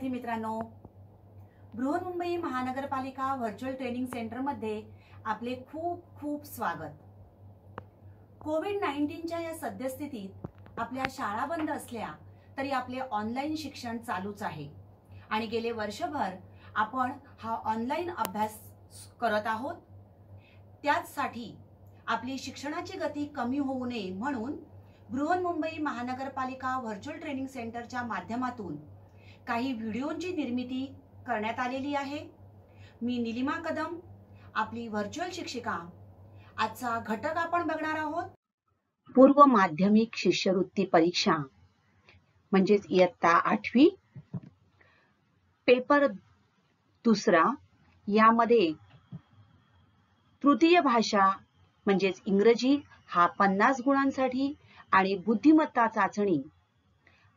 विद्यार्थी मित्रांनो, बृहन्मुंबई महानगरपालिका व्हर्च्युअल ट्रेनिंग सेंटर मध्ये आपले खूप खूप स्वागत। कोविड-19च्या या सद्यस्थितीत आपल्या शाळा बंद असल्या तरी आपले ऑनलाईन शिक्षण चालूच आहे आणि गेले वर्षभर आपण हा ऑनलाईन अभ्यास करत आहोत। त्यासाठी आपली शिक्षणाची गती कमी होऊ नये म्हणून बृहन्मुंबई महानगरपालिका व्हर्च्युअल ट्रेनिंग सेंटरच्या माध्यमातून काही व्हिडिओंची निर्मिती करण्यात आलेली आहे। मी निलिमा कदम, आपली व्हर्च्युअल शिक्षिका। आजचा घटक आपण बघणार आहोत पूर्व माध्यमिक शिष्यवृत्ती परीक्षा म्हणजेच इयत्ता 8वी पेपर दुसरा। यामध्ये तृतीय भाषा म्हणजेच इंग्रजी हा 50 गुणांसाठी आणि बुद्धिमत्ता चाचणी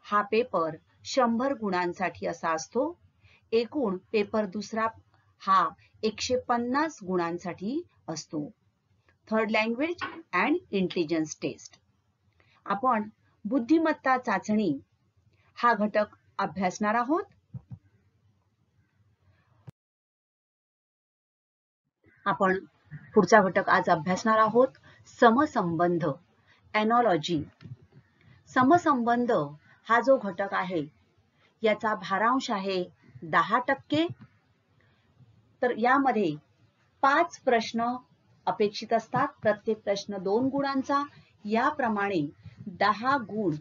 हा पेपर 100 गुणांसाठी असा असतो। एकूण पेपर दुसरा हा 150 गुणांसाठी असतो। Third language and intelligence test. आपण बुद्धिमत्ता चाचणी हा घटक अभ्यासणार आहोत। आपण पुढचा घटक आज अभ्यासणार आहोत समसंबंध, एनॉलॉजी। समसंबंध हा जो घटक आहे याचा भारांश आहे 10%। तर यामध्ये 5 प्रश्न अपेक्षित असतात, प्रत्येक प्रश्न 2 गुणांचा। याप्रमाणे 10 गुण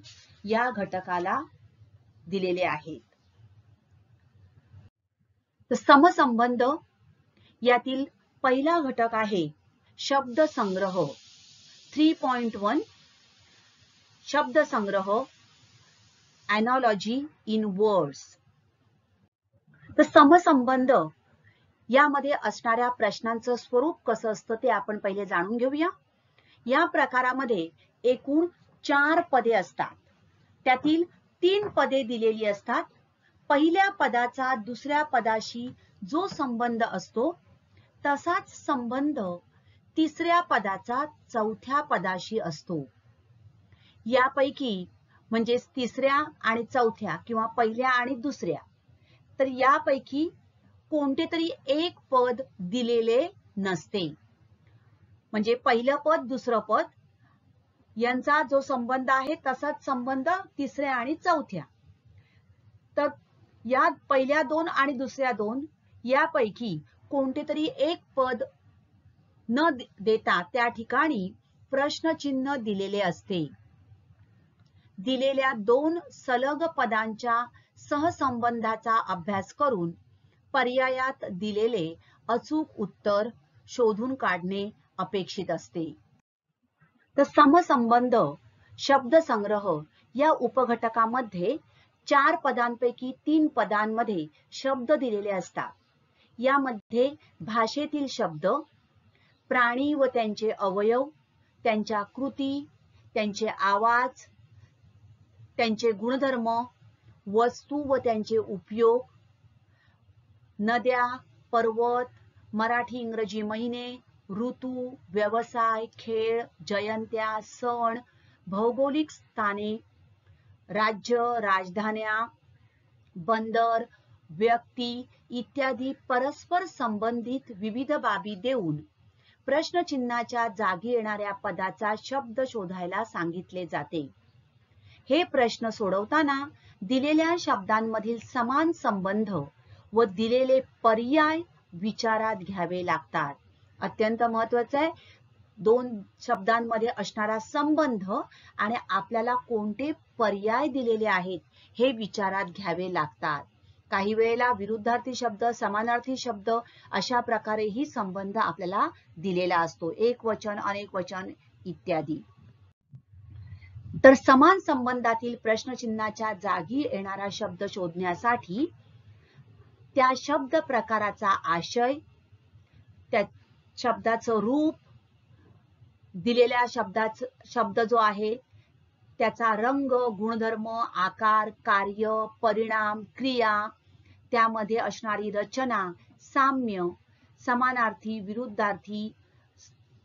या घटकाला दिलेले आहेत। तर समसंबंध यातील पहिला घटक आहे शब्द संग्रह 3.1 शब्द संग्रह एनॉलॉजी इन वर्ड्स। तर समसंबंध यामध्ये असणाऱ्या प्रश्नांचं स्वरूप कसं असतं ते आपण पहिले जाणून घेऊया। या प्रकारामध्ये एकूण 4 पदे असतात, त्यातील 3 पदे दिलेली असतात। पहिल्या पदाचा दुसऱ्या पदाशी जो संबंध असतो तसाच संबंध तिसऱ्या पदाचा चौथ्या पदाशी असतो। यापैकी म्हणजेच तिसऱ्या आणि चौथ्या किंवा पहिल्या आणि दुसऱ्या, तर यापैकी कोणते तरी एक पद दिलेले नसते। म्हणजे पहिलं पद दुसरं पद यांचा जो संबंध आहे तसाच संबंध तिसऱ्या आणि चौथ्या। तर या पहिल्या 2 आणि दुसऱ्या 2 यापैकी कोणते तरी एक पद न देता त्या ठिकाणी प्रश्नचिन्ह दिलेले असते। दिलेल्या 2 सलग पदांच्या सहसंबंधाचा अभ्यास करून पर्यायात दिलेले अचूक उत्तर शोधून काढणे अपेक्षित असते। तर समसंबंध शब्दसंग्रह या उपघटकामध्ये 4 पदांपैकी 3 पदांमध्ये शब्द दिलेले असतात। यामध्ये भाषेतील शब्द, प्राणी व त्यांचे अवयव, त्यांच्या कृती, त्यांचे आवाज, त्यांचे गुणधर्म, वस्तू व त्यांचे उपयोग, नद्या, पर्वत, मराठी इंग्रजी महिने, ऋतू, व्यवसाय, खेळ, जयंत्या, सण, भौगोलिक स्थाने, राज्य, राजधान्या, बंदर, व्यक्ती इत्यादी परस्पर संबंधित विविध बाबी देऊन प्रश्नचिन्हाच्या जागी येणाऱ्या पदाचा शब्द शोधायला सांगितले जाते। हे प्रश्न सोडवताना दिलेल्या शब्दांमधील समान संबंध व दिलेले पर्याय विचारात घ्यावे लागतात। अत्यंत महत्त्वाचं आहे, 2 शब्दांमध्ये असणारा संबंध आणि आपल्याला कोणते पर्याय दिलेले आहेत हे विचारात घ्यावे लागतात। काही वेळेला विरुद्धार्थी शब्द, समानार्थी शब्द अशा प्रकारेही संबंध आपल्याला दिलेला असतो, एक वचन, अनेक वचन इत्यादी। तर समान संबंधातील प्रश्नचिन्हाच्या जागी येणारा शब्द शोधण्यासाठी त्या शब्द प्रकाराचा आशय, त्या शब्दाचं रूप, दिलेल्या शब्द जो आहे त्याचा रंग, गुणधर्म, आकार, कार्य, परिणाम, क्रिया, त्यामध्ये असणारी रचना, साम्य, समानार्थी, विरुद्धार्थी,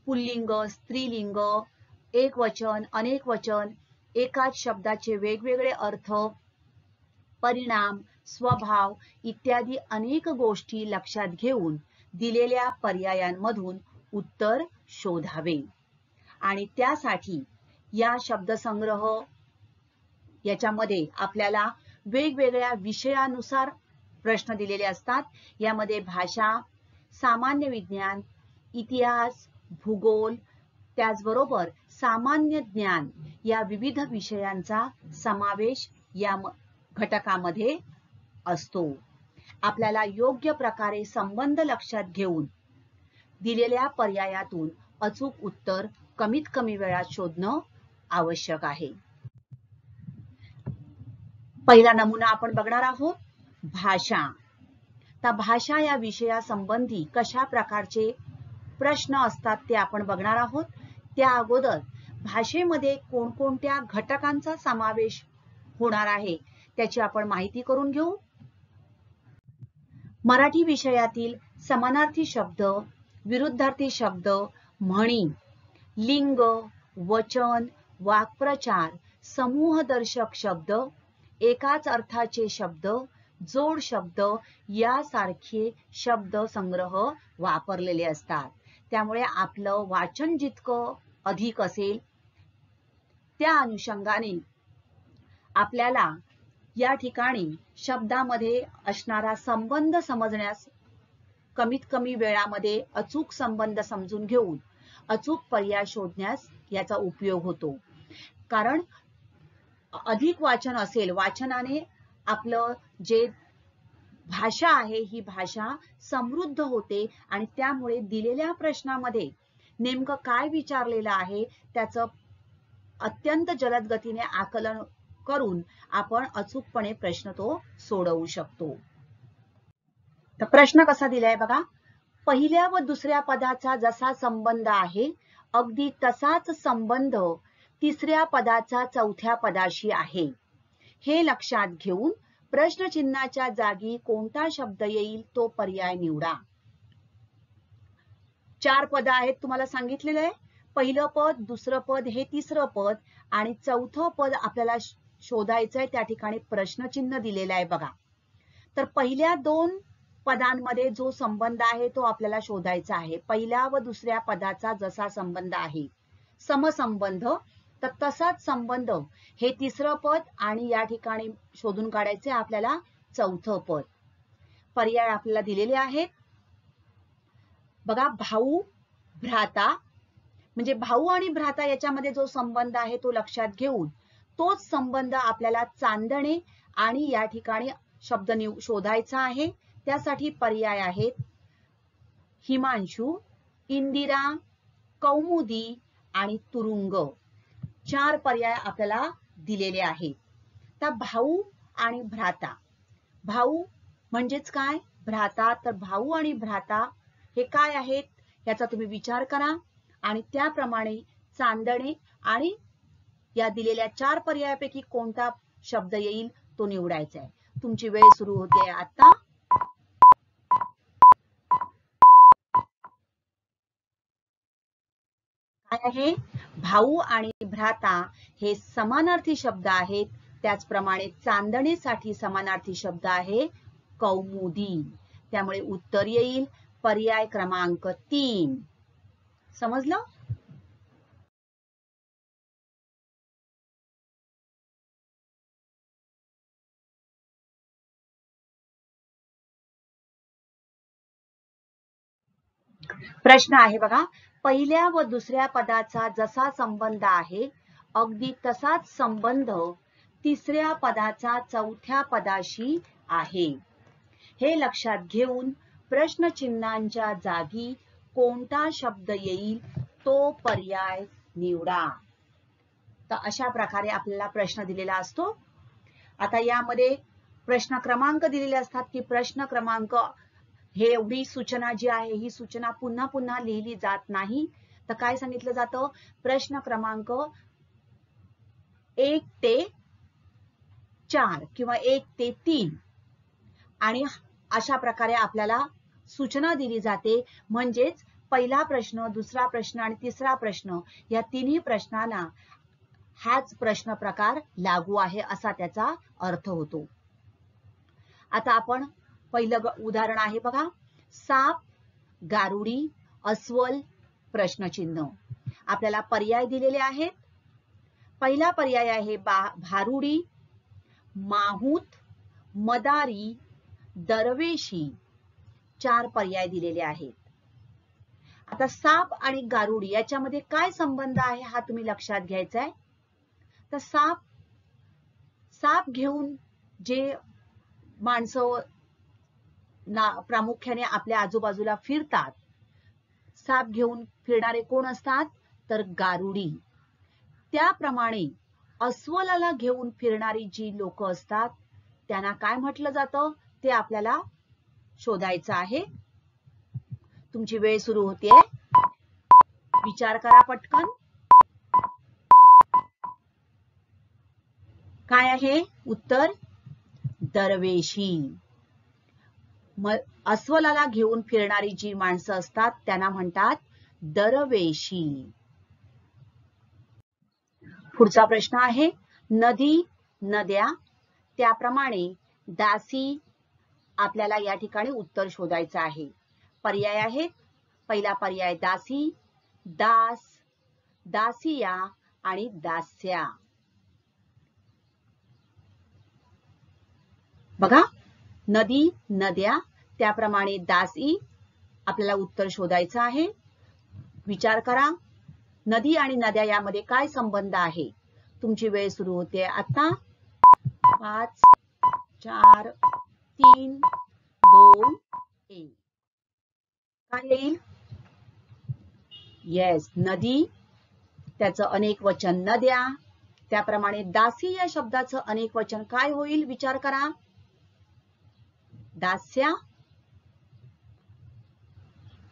पुल्लिंग, स्त्रीलिंग, एकवचन, अनेक वचन, एकाच शब्दाचे वेगवेगळे अर्थ परिणाम, स्वभाव इत्यादी अनेक गोष्टी लक्षात घेऊन दिलेल्या पर्यायांमधून उत्तर शोधावे. आणि त्यासाठी या शब्दसंग्रह याच्यामध्ये आपल्याला वेगवेगळ्या विषयानुसार प्रश्न दिलेले असतात. यामध्ये भाषा, सामान्य विज्ञान, इतिहास, भूगोल, त्याचबरोबर सामान्य ज्ञान या विविध विषयांचा समावेश या घटकामध्ये असतो. आपल्याला योग्य प्रकारे संबंध लक्षात घेऊन दिलेल्या पर्यायातून अचूक उत्तर कमीत कमी वेळात शोधणं आवश्यक आहे. पहिला नमुना आपण बघणार आहोत, भाषा. तर भाषा या विषयासंबंधी कशा प्रकारचे प्रश्न असतात ते आपण बघणार आहोत. त्या अगोदर भाषेमध्ये कोणकोणत्या घटकांचा समावेश होणार आहे त्याची आपण माहिती करून घेऊ. मराठी विषयातील समानार्थी शब्द, विरुद्धार्थी शब्द, म्हणी, लिंग, वचन, वाक्प्रचार, समूहदर्शक शब्द, एकाच अर्थाचे शब्द, जोड शब्द यासारखे शब्द संग्रह वापरलेले असतात. त्यामुळे आपलं वाचन जितकं अधिक असेल त्या अनुषंगाने आपल्याला या ठिकाणी शब्दामध्ये असणारा संबंध समजण्यास कमीत कमी वेळामध्ये अचूक संबंध समजून घेऊन अचूक पर्याय शोधण्यास याचा उपयोग होतो. कारण अधिक वाचन असेल, वाचनाने आपलं जे भाषा आहे ही भाषा समृद्ध होते आणि त्यामुळे दिलेल्या प्रश्नामध्ये नेमकं काय विचारलेलं आहे त्याचं अत्यंत जलद गतीने आकलन करून आपण अचूकपणे प्रश्न तो सोडवू शकतो. तर प्रश्न कसा दिलाय बघा, पहिल्या व दुसऱ्या पदाचा जसा संबंध आहे अगदी तसाच संबंध तिसऱ्या पदाचा चौथ्या पदाशी आहे. हे लक्षात घेऊन प्रश्नचिन्हाच्या जागी कोणता शब्द येईल तो पर्याय निवडा. 4 पद आहेत तुम्हाला सांगितलेलं आहे. पहिलं पद, दुसरं पद, हे तिसरं पद आणि चौथं पद आपल्याला शोधायचंय. त्या ठिकाणी प्रश्नचिन्ह दिलेलं आहे बघा. तर पहिल्या 2 पदांमध्ये जो संबंध आहे तो आपल्याला शोधायचा आहे. पहिल्या व दुसऱ्या पदाचा जसा संबंध आहे समसंबंध, तर तसाच संबंध हे तिसरं पद आणि या ठिकाणी शोधून काढायचे आपल्याला चौथं पद. पर्याय आपल्याला दिलेले आहेत बघा. भाऊ, भ्राता, म्हणजे भाऊ आणि भ्राता याच्यामध्ये जो संबंध आहे तो लक्षात घेऊन तोच संबंध आपल्याला चांदणे आणि या ठिकाणी शब्द शोधायचा आहे. त्यासाठी पर्याय आहेत हिमांशू, इंदिरा, कौमुदी आणि तुरुंग. 4 पर्याय आपल्याला दिलेले आहेत. तर भाऊ आणि भ्राता, भाऊ म्हणजेच काय, भ्राता, तर भाऊ आणि भ्राता हे काय आहेत याचा तुम्ही विचार करा आणि त्याप्रमाणे चांदणे आणि या दिलेल्या 4 पर्यायापैकी कोणता शब्द येईल तो निवडायचा आहे. तुमची वेळ सुरू होते आता. काय आहे, भाऊ आणि भ्राता हे समानार्थी शब्द आहेत. त्याचप्रमाणे चांदणेसाठी समानार्थी शब्द आहे कौमुदी. त्यामुळे उत्तर येईल पर्याय क्रमांक 3. समजलं? प्रश्न आहे बघा, पहिल्या व दुसऱ्या पदाचा जसा संबंध आहे अगदी तसाच संबंध तिसऱ्या पदाचा चौथ्या पदाशी आहे. हे लक्षात घेऊन प्रश्नचिन्हांच्या जागी कोणता शब्द येईल तो पर्याय निवडा. तर अशा प्रकारे आपल्याला प्रश्न दिलेला असतो. आता यामध्ये प्रश्न क्रमांक दिलेले असतात की प्रश्न क्रमांक हे एवढी सूचना जी आहे ही सूचना पुन्हा पुन्हा लिहिली जात नाही. तर काय सांगितलं जातं, प्रश्न क्रमांक 1 ते 4 किंवा 1 ते 3 आणि अशा प्रकारे आपल्याला सूचना दिली जाते. म्हणजेच पहिला प्रश्न, दुसरा प्रश्न आणि तिसरा प्रश्न या तिन्ही प्रश्नांना हाच प्रश्न प्रकार लागू आहे असा त्याचा अर्थ होतो. आता आपण पहिलं उदाहरण आहे बघा, साप, गारुडी, अस्वल, प्रश्नचिन्ह. आपल्याला पर्याय दिलेले आहेत. पहिला पर्याय आहे भारुडी, माहूत, मदारी, दरवेशी. 4 पर्याय दिलेले आहेत. आता साप आणि गारुडी याच्यामध्ये काय संबंध आहे हा तुम्ही लक्षात घ्यायचा आहे. तर साप घेऊन जे माणसं प्रामुख्याने आपल्या आजूबाजूला फिरतात, साप घेऊन फिरणारे कोण असतात, तर गारुडी. त्याप्रमाणे अस्वलाला घेऊन फिरणारी जी लोक असतात त्यांना काय म्हटलं जातं ते आपल्याला शोधायचं आहे. तुमची वेळ सुरू होते, विचार करा पटकन. काय आहे उत्तर? दरवेशी. अस्वलाला घेऊन फिरणारी जी माणसं असतात त्यांना म्हणतात दरवेशी. पुढचा प्रश्न आहे, नदी, नद्या, त्याप्रमाणे दासी. आपल्याला या ठिकाणी उत्तर शोधायचं आहे. पर्याय आहेत. पहिला पर्याय दासी, दास, दासिया आणि दास्या. बघा, नदी, नद्या, त्याप्रमाणे दासी. आपल्याला उत्तर शोधायचं आहे. विचार करा, नदी आणि नद्या यामध्ये काय संबंध आहे. तुमची वेळ सुरू होते आता. 5, 4, 3, 2, 1. काय येईल? येस, नदी, त्याचं अनेक वचन नद्या. त्याप्रमाणे दासी या शब्दाचं अनेक वचन काय होईल विचार करा. दास्या,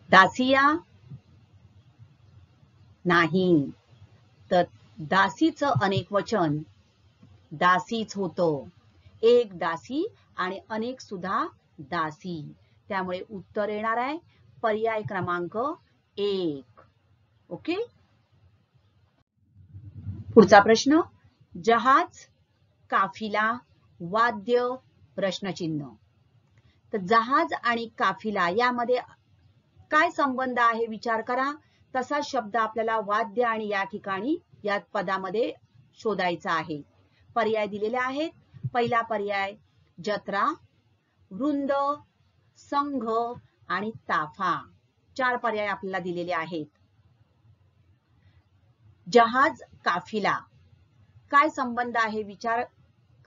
दासिया नाही, तर दासीचं अनेक वचन दासीच होतं. एक दासी आणि अनेक सुद्धा दासी. त्यामुळे उत्तर येणार आहे पर्याय क्रमांक 1. ओके. पुढचा प्रश्न, जहाज, काफिला, वाद्य, प्रश्नचिन्ह. तर जहाज आणि काफिला यामध्ये काय संबंध आहे विचार करा. तसा शब्द आपल्याला वाद्य आणि या ठिकाणी या पदामध्ये शोधायचा आहे. पर्याय दिलेले आहेत. पहिला पर्याय जत्रा, वृंद, संघ आणि ताफा. 4 पर्याय आपल्याला दिलेले आहेत. जहाज, काफिला काय संबंध आहे विचार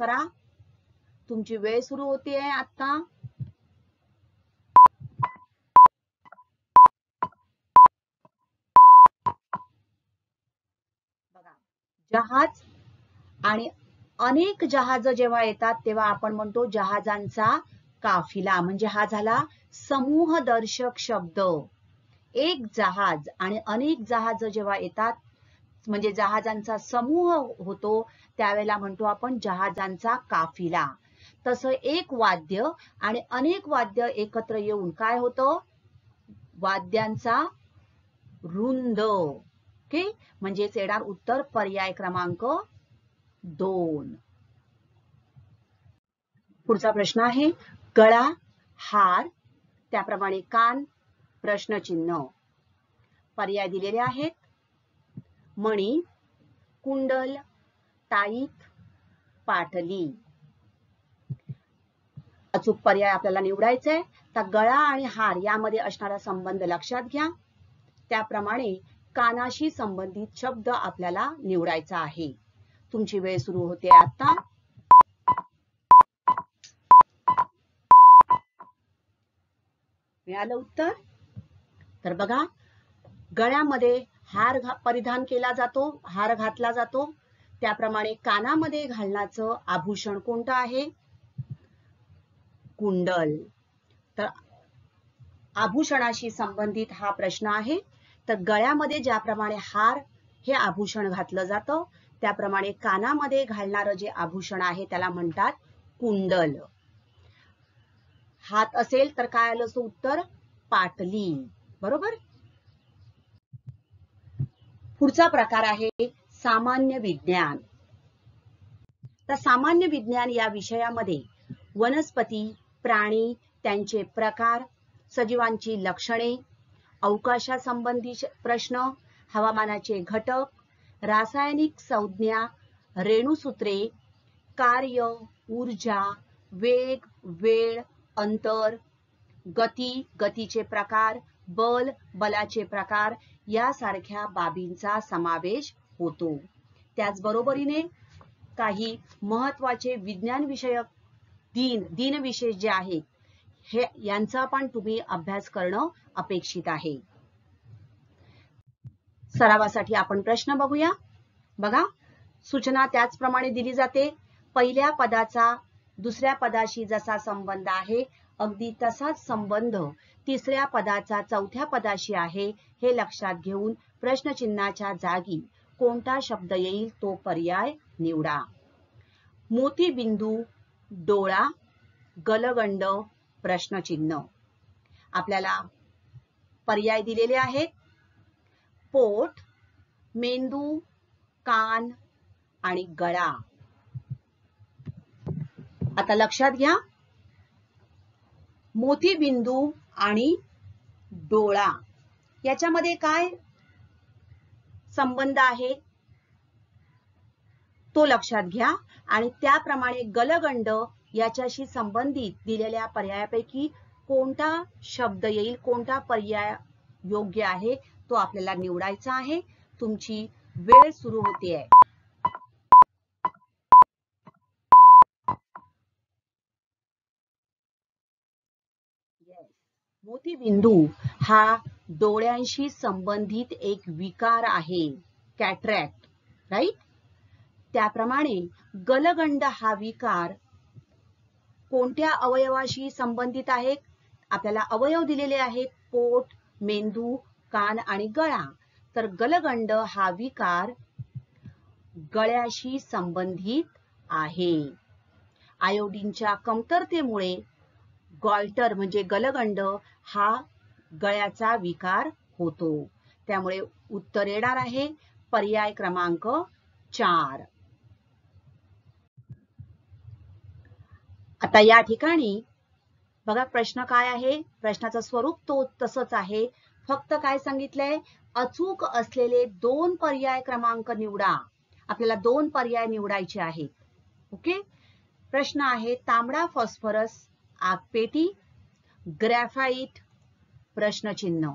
करा. तुमची वेळ सुरू होते आता. बघा, जहाज आणि अनेक जहाज जेव्हा येतात तेव्हा आपण म्हणतो जहाजांचा काफिला. म्हणजे हा झाला समूहदर्शक शब्द. एक जहाज आणि अनेक जहाज जेव्हा येतात म्हणजे जहाजांचा समूह होतो त्यावेळेला म्हणतो आपण जहाजांचा काफिला. तसं एक वाद्य आणि अनेक वाद्य एकत्र येऊन काय होतं, वाद्यांचा रुंद. ओके, म्हणजेच येणार उत्तर पर्याय क्रमांक 2. पुढचा प्रश्न आहे, गळा, हार, त्याप्रमाणे कान, प्रश्नचिन्ह. पर्याय दिलेले आहेत. मणी, कुंडल, टाईत, पाटली. अचूक पर्याय आपल्याला निवडायचा आहे. तर गळा आणि हार यामध्ये असणारा संबंध लक्षात घ्या. त्याप्रमाणे कानाशी संबंधित शब्द आपल्याला निवडायचा आहे. तुमची वेळ सुरू होते आता. मिळालं उत्तर? तर बघा, गळ्यामध्ये हार परिधान केला जातो, हार घातला जातो. त्याप्रमाणे कानामध्ये घालण्याचं आभूषण कोणतं आहे? कुंडल. तर आभूषणाशी संबंधित हा प्रश्न आहे. तर गळ्यामध्ये ज्याप्रमाणे हार हे आभूषण घातलं जातं त्याप्रमाणे कानामध्ये घालणारं जे आभूषण आहे त्याला म्हणतात कुंडल. हात असेल तर काय आलं उत्तर? पाटली. बरोबर. पुढचा प्रकार आहे सामान्य विज्ञान. तर सामान्य विज्ञान या विषयामध्ये वनस्पती, प्राणी, त्यांचे प्रकार, सजीवांची लक्षणे, अवकाशासंबंधी प्रश्न, हवामानाचे घटक, रासायनिक संज्ञा, रेणुसूत्रे, कार्य, ऊर्जा, वेग, वेळ, अंतर, गती, गतीचे प्रकार, बल, बलाचे प्रकार यासारख्या बाबींचा समावेश होतो. त्याचबरोबरीने काही महत्त्वाचे विज्ञान विषयक दिनविशेष जे आहेत हे यांचा पण तुम्ही अभ्यास करणं अपेक्षित आहे. सरावासाठी आपण प्रश्न बघूया. बघा, सूचना त्याचप्रमाणे दिली जाते. पहिल्या पदाचा दुसऱ्या पदाशी जसा संबंध आहे अगदी तसाच संबंध तिसऱ्या पदाचा चौथ्या पदाशी आहे हे लक्षात घेऊन प्रश्नचिन्हाच्या जागी कोणता शब्द येईल तो पर्याय निवडा. मोतीबिंदू, डोळा, गलगंड, प्रश्नचिन्ह. आपल्याला पर्याय दिलेले आहेत. पोट, मेंदू, कान आणि गळा. आता लक्षात घ्या, मोतीबिंदू आणि डोळा याच्यामध्ये काय संबंध आहे तो लक्षात घ्या आणि त्याप्रमाणे गलगंड याच्याशी संबंधित दिलेल्या पर्यायापैकी कोणता शब्द येईल, कोणता पर्याय योग्य आहे तो आपल्याला निवडायचा आहे. तुमची वेळ सुरू होते आहे. मोतीबिंदू हा डोळ्यांशी संबंधित एक विकार आहे, कॅटरॅक्ट, राईट. त्याप्रमाणे गलगंड हा विकार कोणत्या अवयवाशी संबंधित आहे? आपल्याला अवयव दिलेले आहेत, पोट, मेंदू, कान आणि गळा. तर गलगंड हा विकार गळ्याशी संबंधित आहे. आयोडीनच्या कमतरतेमुळे गॉयटर म्हणजे गलगंड हा गळ्याचा विकार होतो. त्यामुळे उत्तर येणार आहे पर्याय क्रमांक 4. आता या ठिकाणी बघा प्रश्न काय आहे, प्रश्नाचं स्वरूप तो तसंच आहे, फक्त काय सांगितलंय, अचूक असलेले 2 पर्याय क्रमांक निवडा. आपल्याला 2 पर्याय निवडायचे आहेत. ओके. प्रश्न आहे तांबडा फॉस्फरस आगपेटी, ग्रॅफाइट, प्रश्नचिन्ह.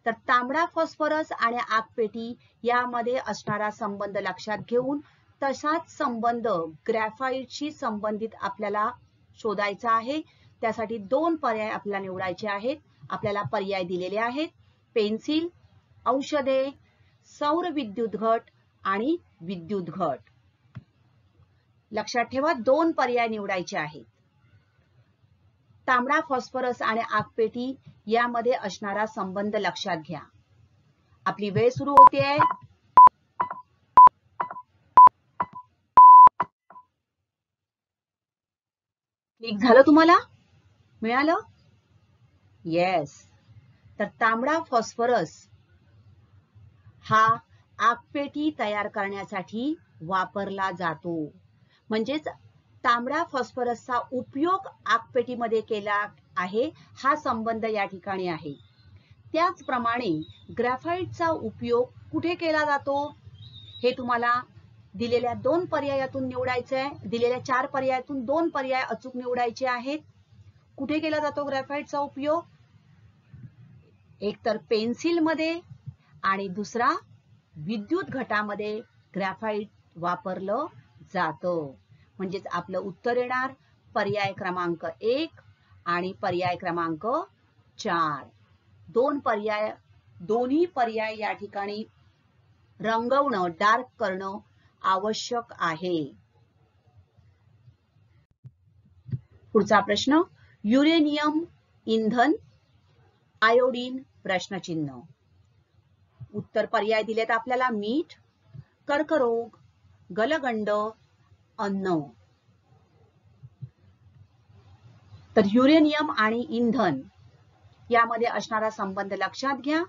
तर तांबडा फॉस्फरस आणि आगपेटी यामध्ये असणारा संबंध लक्षात घेऊन तसाच संबंध ग्रॅफाइटशी संबंधित आपल्याला शोधायचा आहे. त्यासाठी 2 पर्याय आपल्याला निवडायचे आहेत. आपल्याला पर्याय दिलेले आहेत, पेन्सिल, औषधे, सौर विद्युत घट आणि विद्युत घट. लक्षात ठेवा 2 पर्याय निवडायचे आहेत. तांबडा फॉस्फरस आणि आगपेटी यामध्ये असणारा संबंध लक्षात घ्या. आपली वेळ सुरू होते. क्लिक झालं, तुम्हाला मिळालं? येस. तर तांबडा फॉस्फरस हा आगपेटी तयार करण्यासाठी वापरला जातो. म्हणजेच तांबडा फॉस्फरसचा उपयोग आगपेटीमध्ये केला आहे, हा संबंध या ठिकाणी आहे. त्याचप्रमाणे ग्रॅफाइटचा उपयोग कुठे केला जातो हे तुम्हाला दिलेल्या 2 पर्यायातून निवडायचे आहे. दिलेल्या 4 पर्यायातून 2 पर्याय अचूक निवडायचे आहेत. कुठे केला जातो ग्रॅफाइटचा उपयोग? एक तर पेन्सिल मध्ये आणि दुसरा विद्युत घटामध्ये ग्रॅफाइट वापरलं जातं. म्हणजेच आपलं उत्तर येणार पर्याय क्रमांक 1 आणि पर्याय क्रमांक 4. दोन्ही पर्याय या ठिकाणी रंगवणं, डार्क करणं आवश्यक आहे. पुढचा प्रश्न, युरेनियम इंधन, आयोडीन, प्रश्नचिन्ह. उत्तर पर्याय दिलेत आपल्याला, मीठ, कर्करोग, गलगंड, अन्न. तर युरेनियम आणि इंधन यामध्ये असणारा संबंध लक्षात घ्या.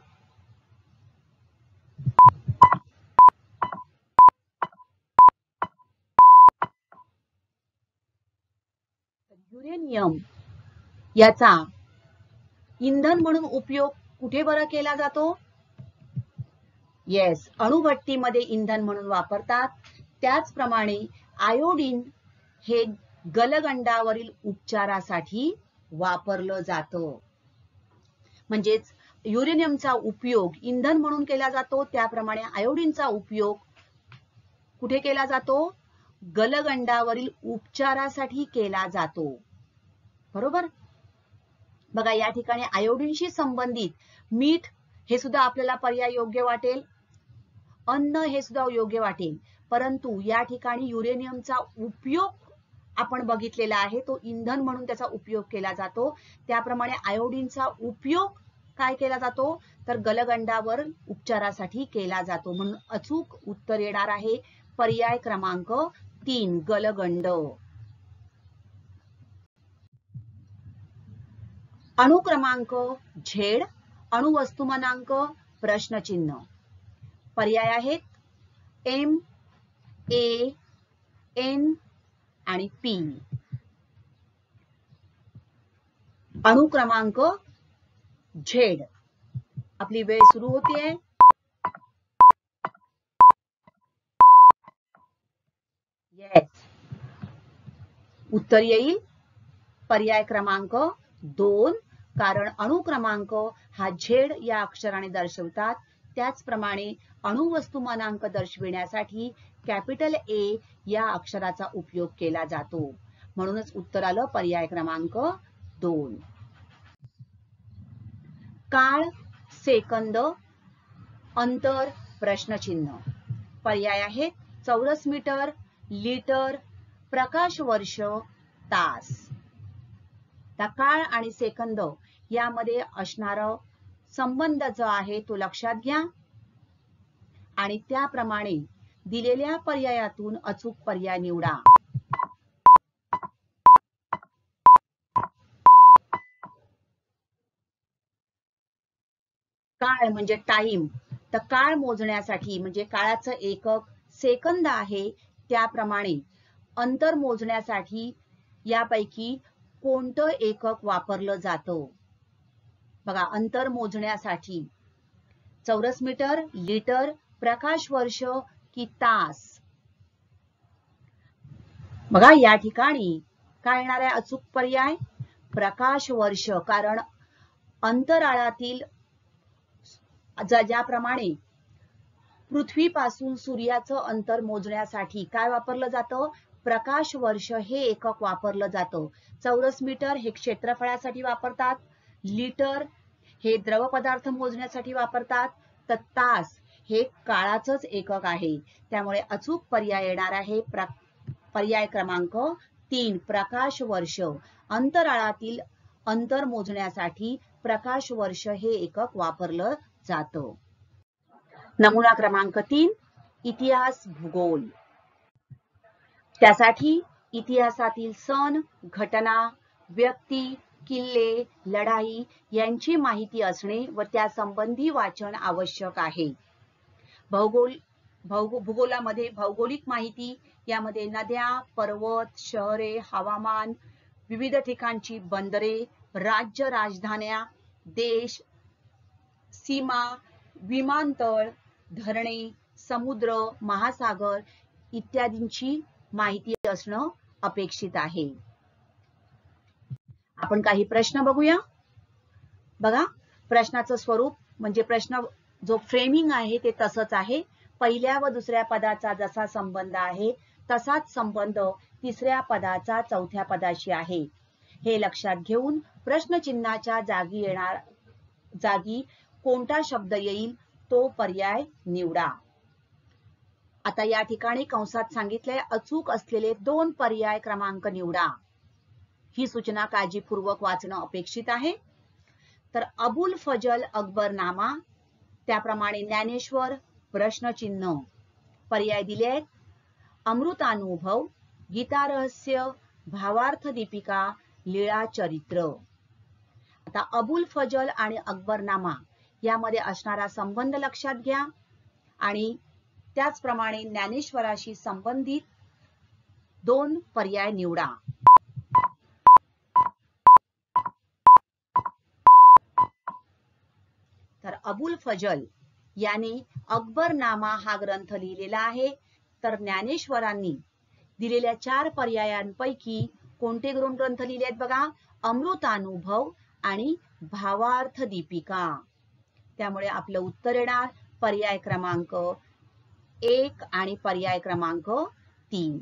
युरेनियम याचा इंधन म्हणून उपयोग कुठे बरं केला जातो? येस, अणुभट्टीमध्ये इंधन म्हणून वापरतात. त्याचप्रमाणे आयोडीन हे गलगंडावरील उपचारासाठी वापरलं जातं. म्हणजेच युरेनियमचा उपयोग इंधन म्हणून केला जातो, त्याप्रमाणे आयोडीनचा उपयोग कुठे केला जातो? गलगंडावरील उपचारासाठी केला जातो. बरोबर? बघा, या ठिकाणी आयोडीनशी संबंधित मीठ हे सुद्धा आपल्याला पर्याय योग्य वाटेल, अन्न हे सुद्धा योग्य वाटेल, परंतु या ठिकाणी युरेनियमचा उपयोग आपण बघितलेला आहे, तो इंधन म्हणून त्याचा उपयोग केला जातो. त्याप्रमाणे आयोडीनचा उपयोग काय केला जातो? तर गलगंडावर उपचारासाठी केला जातो. म्हणून अचूक उत्तर येणार आहे पर्याय क्रमांक 3, गलगंड. अणु क्रमांक झेड, अणुवस्तुमानांक प्रश्नचिन्ह. पर्याय आहेत एम, ए, एन आणि पी. अणु क्रमांक झेड. आपली वेळ सुरू होतीये. येस, उत्तर येईल पर्याय क्रमांक 2, कारण अणु क्रमांक हा झेड या अक्षराने दर्शवतात. त्याचप्रमाणे अणुवस्तुमानांक दर्शविण्यासाठी कॅपिटल ए या अक्षराचा उपयोग केला जातो. म्हणूनच उत्तर आलं पर्याय क्रमांक 2. काळ, सेकंद, अंतर प्रश्नचिन्ह. पर्याय आहेत चौरस मीटर, लिटर, प्रकाश वर्ष, तास. काळ आणि सेकंद यामध्ये असणारा संबंध जो आहे तो लक्षात घ्या आणि त्याप्रमाणे दिलेल्या पर्यायातून अचूक पर्याय निवडा. काळ म्हणजे टाइम, तर काळ मोजण्यासाठी म्हणजे काळाचं एकक सेकंद आहे. त्याप्रमाणे अंतर मोजण्यासाठी यापैकी कोणतं एकक वापरलं जातं? बघा, अंतर मोजण्यासाठी चौरस मीटर, लिटर, प्रकाश वर्ष की तास? बघा, या ठिकाणी काय येणार आहे अचूक पर्याय? प्रकाश वर्ष. कारण अंतराळातील ज्याप्रमाणे पृथ्वीपासून सूर्याचं अंतर मोजण्यासाठी काय वापरलं जातं? प्रकाश वर्ष हे एकक वापरलं जातं. चौरस मीटर हे क्षेत्रफळासाठी वापरतात, लिटर हे द्रव पदार्थ मोजण्यासाठी वापरतात, तर तास हे काळाचंच एकक आहे. त्यामुळे अचूक पर्याय येणार आहे पर्याय क्रमांक 3, प्रकाश वर्ष. अंतराळातील अंतर मोजण्यासाठी प्रकाश वर्ष हे एकक वापरलं जातं. नमुना क्रमांक 3, इतिहास, भूगोल. त्यासाठी इतिहासातील सण, घटना, व्यक्ती, किल्ले, लढाई यांची माहिती असणे व त्या संबंधी वाचन आवश्यक आहे. भूगोलामध्ये भौगोलिक माहिती, यामध्ये नद्या, पर्वत, शहरे, हवामान, विविध ठिकाणची बंदरे, राज्य राजधान्या, देश, सीमा, विमानतळ, धरणे, समुद्र, महासागर इत्यादींची माहिती असणं अपेक्षित आहे. आपण काही प्रश्न बघूया. बघा, प्रश्नाचं स्वरूप म्हणजे प्रश्न जो फ्रेमिंग आहे ते तसंच आहे. पहिल्या व दुसऱ्या पदाचा जसा संबंध आहे तसाच संबंध तिसऱ्या पदाचा चौथ्या पदाशी आहे. हे लक्षात घेऊन प्रश्नचिन्हाच्या जागी कोणता शब्द येईल तो पर्याय निवडा. आता या ठिकाणी कंसात सांगितलंय अचूक असलेले 2 पर्याय क्रमांक निवडा. ही सूचना काळजीपूर्वक वाचणं अपेक्षित आहे. तर अबुल फजल अकबरनामा, त्याप्रमाणे ज्ञानेश्वर, प्रश्नचिन्ह. पर्याय दिले आहेत अमृतानुभव, गीता रहस्य, भावार्थ दीपिका, लीळा चरित्र. आता अबुल फजल आणि अकबरनामा यामध्ये असणारा संबंध लक्षात घ्या आणि त्याचप्रमाणे ज्ञानेश्वराशी संबंधित 2 पर्याय निवडा. अबुल फजल यांनी अकबरनामा हा ग्रंथ लिहिलेला आहे. तर ज्ञानेश्वरांनी दिलेल्या 4 पर्यायांपैकी कोणते ग्रंथ लिहिले आहेत बघा? अमृतानुभव आणि भावार्थ दीपिका. त्यामुळे आपलं उत्तर येणार पर्याय क्रमांक 1 आणि पर्याय क्रमांक 3.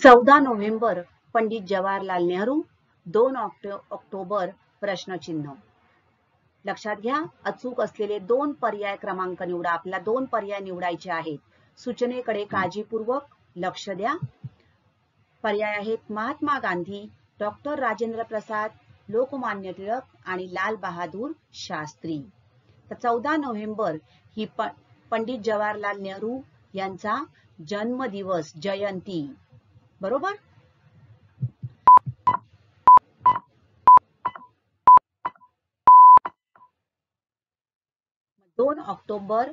14 नोव्हेंबर पंडित जवाहरलाल नेहरू, 2 ऑक्टोबर प्रश्नचिन्ह. लक्षात घ्या, अचूक असलेले 2 पर्याय क्रमांक निवडा. आपल्याला 2 पर्याय निवडायचे आहेत. सूचनेकडे काळजीपूर्वक लक्ष द्या. पर्याय आहेत महात्मा गांधी, डॉक्टर राजेंद्र प्रसाद, लोकमान्य टिळक आणि लाल बहादूर शास्त्री. तर 14 नोव्हेंबर ही पंडित जवाहरलाल नेहरू यांचा जन्मदिवस, जयंती. बरोबर. 2 ऑक्टोबर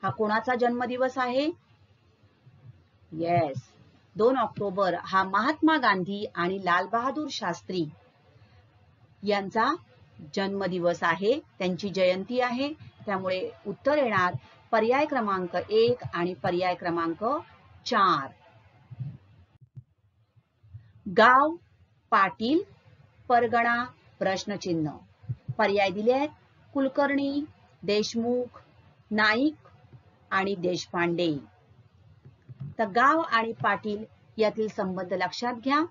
हा कोणाचा जन्मदिवस आहे? येस, 2 ऑक्टोबर हा महात्मा गांधी आणि लाल बहादूर शास्त्री यांचा जन्मदिवस आहे, त्यांची जयंती आहे. त्यामुळे उत्तर येणार पर्याय क्रमांक 1 आणि पर्याय क्रमांक 4. गाव, पाटील, परगणा प्रश्नचिन्ह. पर्याय दिले आहेत कुलकर्णी, देशमुख, नाईक आणि देशपांडे. तर गाव आणि पाटील यातील संबंध लक्षात घ्या.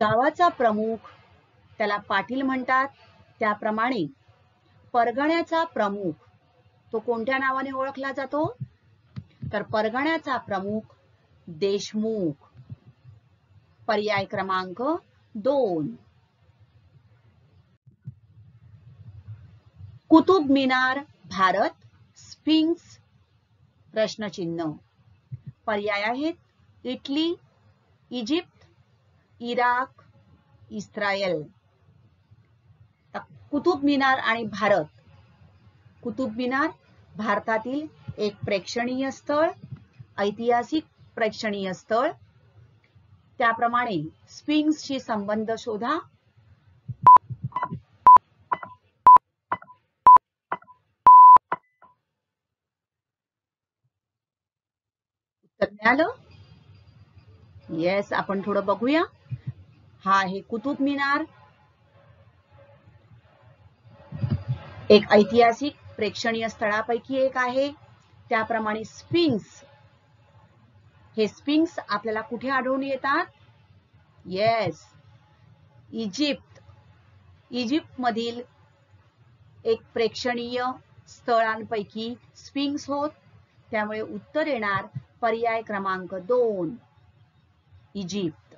गावाचा प्रमुख त्याला पाटील म्हणतात. त्याप्रमाणे परगण्याचा प्रमुख तो कोणत्या नावाने ओळखला जातो? तर परगण्याचा प्रमुख देशमुख. पर्याय क्रमांक 2. कुतुब मिनार, भारत, स्फिंक्स प्रश्नचिन्ह. पर्याय आहेत Italy, Egypt, Iraq, Israel. Qutub Minar आणि भारत. कुतुब मिनार भारतातील एक प्रेक्षणीय स्थळ, ऐतिहासिक प्रेक्षणीय स्थळ. त्याप्रमाणे स्फिंक्सशी संबंध शोधा. उत्तर मिळालं? येस, आपण थोडं बघूया. हा आहे कुतुब मिनार, एक ऐतिहासिक प्रेक्षणीय स्थळापैकी एक आहे. त्याप्रमाणे स्फिंक्स, हे स्फिंक्स आपल्याला कुठे आढळून येतात? Yes, Egypt. इजिप्त मधील एक प्रेक्षणीय स्थळांपैकी स्फिंक्स होत. त्यामुळे उत्तर येणार पर्याय क्रमांक 2, इजिप्त.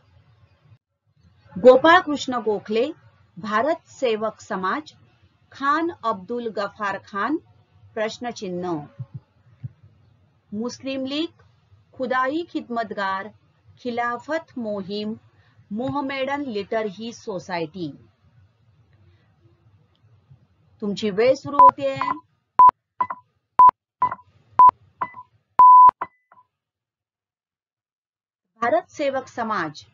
गोपाळकृष्ण गोखले, भारत सेवक समाज, खान अब्दुल गफार खान प्रश्नचिन्ह. मुस्लिम लीग, खुदाई खिदमतगार, खिलाफत मोहीम, मोहमेडन लिटरही सोसायटी. तुमची वेळ सुरू होते. भारत सेवक समाज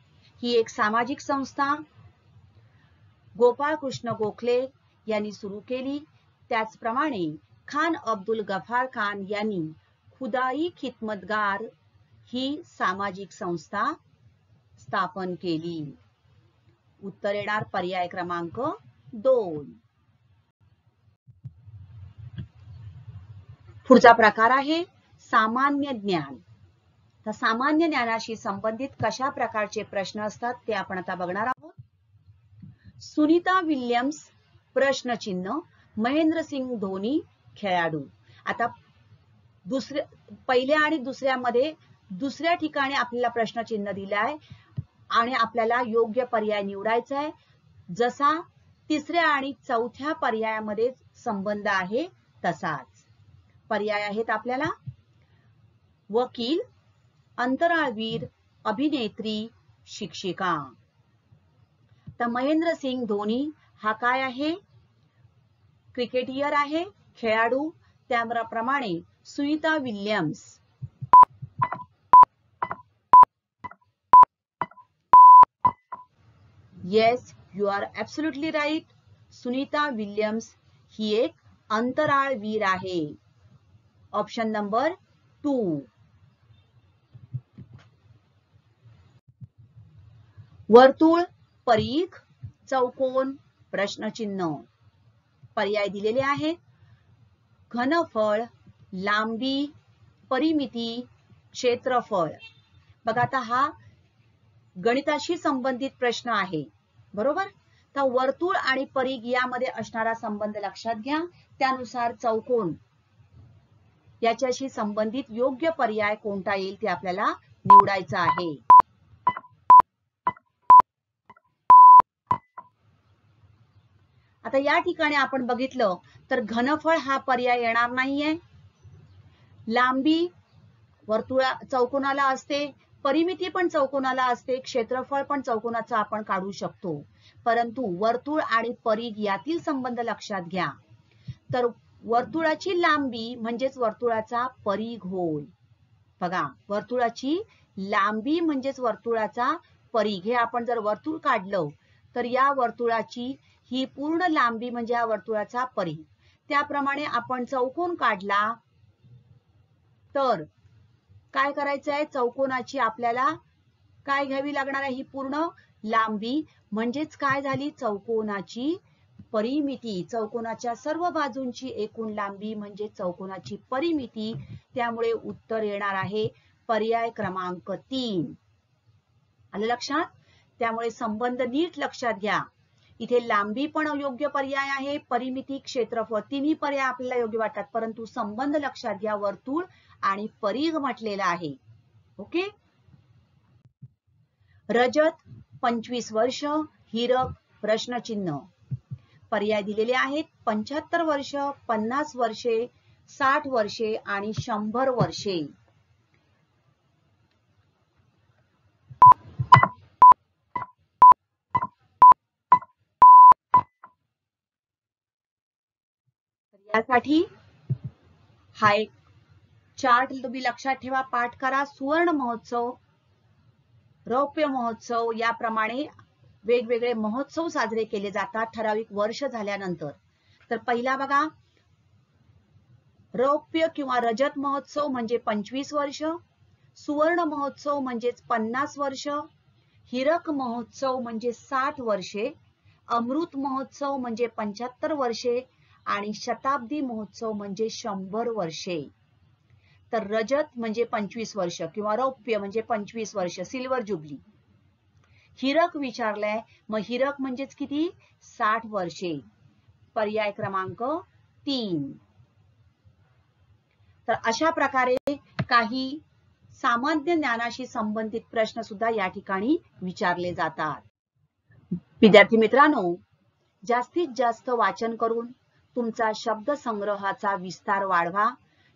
ही एक सामाजिक संस्था गोपाळकृष्ण गोखले यांनी सुरू केली. त्याचप्रमाणे खान अब्दुल गफार खान यांनी खुदाई खिदमतगार ही सामाजिक संस्था स्थापन केली. उत्तर येणार पर्याय क्रमांक 2. पुढचा प्रकार आहे सामान्य ज्ञान. तर सामान्य ज्ञानाशी संबंधित कशा प्रकारचे प्रश्न असतात ते आपण आता बघणार आहोत. सुनीता विल्यम्स प्रश्नचिन्ह. महेंद्रसिंग धोनी खेळाडू. आता पहिल्या आणि दुसऱ्यामध्ये दुसऱ्या ठिकाणी आपल्याला प्रश्नचिन्ह दिले आहे आणि आपल्याला योग्य पर्याय निवडायचा आहे. जसा तिसऱ्या आणि चौथ्या पर्यायामध्ये संबंध आहे तसाच. पर्याय आहेत आपल्याला वकील, अंतराळवीर, अभिनेत्री, शिक्षिका. तर महेंद्रसिंग धोनी हा काय आहे? क्रिकेटियर आहे, खेळाडू. त्याप्रमाणे Sunita Williams. Yes, you are absolutely right. Sunita Williams ही एक अंतराळवीर आहे. Option number 2. वर्तुळ, परीघ, चौकोन, प्रश्नचिन्ह. पर्याय दिलेले आहेत. घनफळ, लांबी, परिमिती, क्षेत्रफळ. बघा आता हा गणिताशी संबंधित प्रश्न आहे, बरोबर. तर वर्तुळ आणि परीघ यामध्ये असणारा संबंध लक्षात घ्या. त्यानुसार चौकोन याच्याशी संबंधित योग्य पर्याय कोणता येईल ते आपल्याला निवडायचं आहे. आता या ठिकाणी आपण बघितलं तर घनफळ हा पर्याय येणार नाहीये. लांबी चौकोनाला असते, परिमिती पण चौकोनाला असते, क्षेत्रफळ पण चौकोनाचं आपण काढू शकतो. परंतु वर्तुळ आणि परीघ यातील संबंध लक्षात घ्या. तर वर्तुळाची लांबी म्हणजेच वर्तुळाचा परीघ होय. बघा, वर्तुळाची लांबी म्हणजेच वर्तुळाचा परीघ. हे आपण जर वर्तुळ काढलं तर या वर्तुळाची ही पूर्ण लांबी म्हणजे या वर्तुळाचा परीघ. त्याप्रमाणे आपण चौकोन काढला तर काय करायचंय, चौकोनाची आपल्याला काय घ्यावी लागणार आहे, ही पूर्ण लांबी म्हणजेच काय झाली, चौकोनाची परिमिती. चौकोनाच्या सर्व बाजूंची एकूण लांबी म्हणजे चौकोनाची परिमिती. त्यामुळे उत्तर येणार आहे पर्याय क्रमांक 3. आलं लक्षात. त्यामुळे संबंध नीट लक्षात घ्या. इथे लांबी पण योग्य पर्याय आहे, परिमिती, क्षेत्रफळ तिन्ही पर्याय आपल्याला योग्य वाटतात, परंतु संबंध लक्षात घ्या, वर्तुळ आणि परीघ म्हटलेला आहे. ओके. रजत 25 वर्ष, हिरक प्रश्नचिन्ह. पर्याय दिलेले आहेत. 75 वर्ष, 50 वर्षे, 60 वर्षे आणि 100 वर्षे. यासाठी हा एक चार्ट तुम्ही लक्षात ठेवा, पाठ करा. सुवर्ण महोत्सव, रौप्य महोत्सव याप्रमाणे वेगवेगळे महोत्सव साजरे केले जातात ठराविक वर्ष झाल्यानंतर. तर पहिला बघा, रौप्य किंवा रजत महोत्सव म्हणजे 25 वर्ष, सुवर्ण महोत्सव म्हणजेच 50 वर्ष, हिरक महोत्सव म्हणजे 60 वर्षे, अमृत महोत्सव म्हणजे 75 वर्षे आणि शताब्दी महोत्सव म्हणजे 100 वर्षे. तर रजत म्हणजे 25 वर्ष किंवा रौप्य म्हणजे 25 वर्ष, सिल्वर जुबली. हिरक विचारलंय, मग हिरक म्हणजेच किती, 60 वर्षे. पर्याय क्रमांक 3. तर अशा प्रकारे काही सामान्य ज्ञानाशी संबंधित प्रश्न सुद्धा या ठिकाणी विचारले जातात. विद्यार्थी मित्रांनो, जास्तीत जास्त वाचन करून तुमचा शब्द संग्रहाचा विस्तार वाढवा,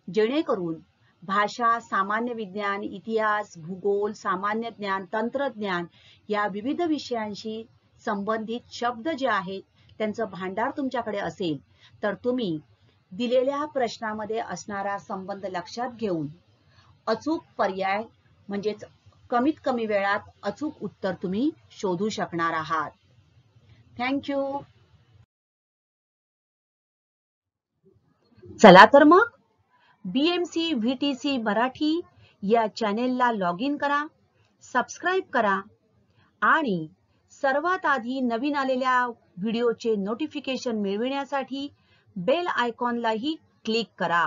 जेणेकरून भाषा, सामान्य विज्ञान, इतिहास, भूगोल, सामान्य ज्ञान, तंत्रज्ञान या विविध विषयांशी संबंधित शब्द जे आहेत त्यांचं भांडार तुमच्याकडे असेल तर तुम्ही दिलेल्या प्रश्नामध्ये असणारा संबंध लक्षात घेऊन अचूक पर्याय म्हणजेच कमीत कमी वेळात अचूक उत्तर तुम्ही शोधू शकणार आहात. थँक्यू. चला तर मग BMC VTC मराठी या चॅनेलला लॉग इन करा, सबस्क्राईब करा आणि सर्वात आधी नवीन आलेल्या व्हिडिओचे नोटिफिकेशन मिळविण्यासाठी बेल आयकॉनलाही क्लिक करा.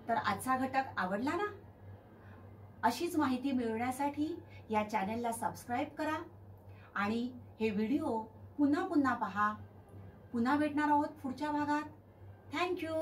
तर आजचा घटक आवडला ना? अशीच माहिती मिळवण्यासाठी या चॅनेलला सबस्क्राईब करा आणि हे व्हिडिओ पुन्हा पुन्हा पहा. पुन्हा भेटणार आहोत पुढच्या भागात. थँक्यू.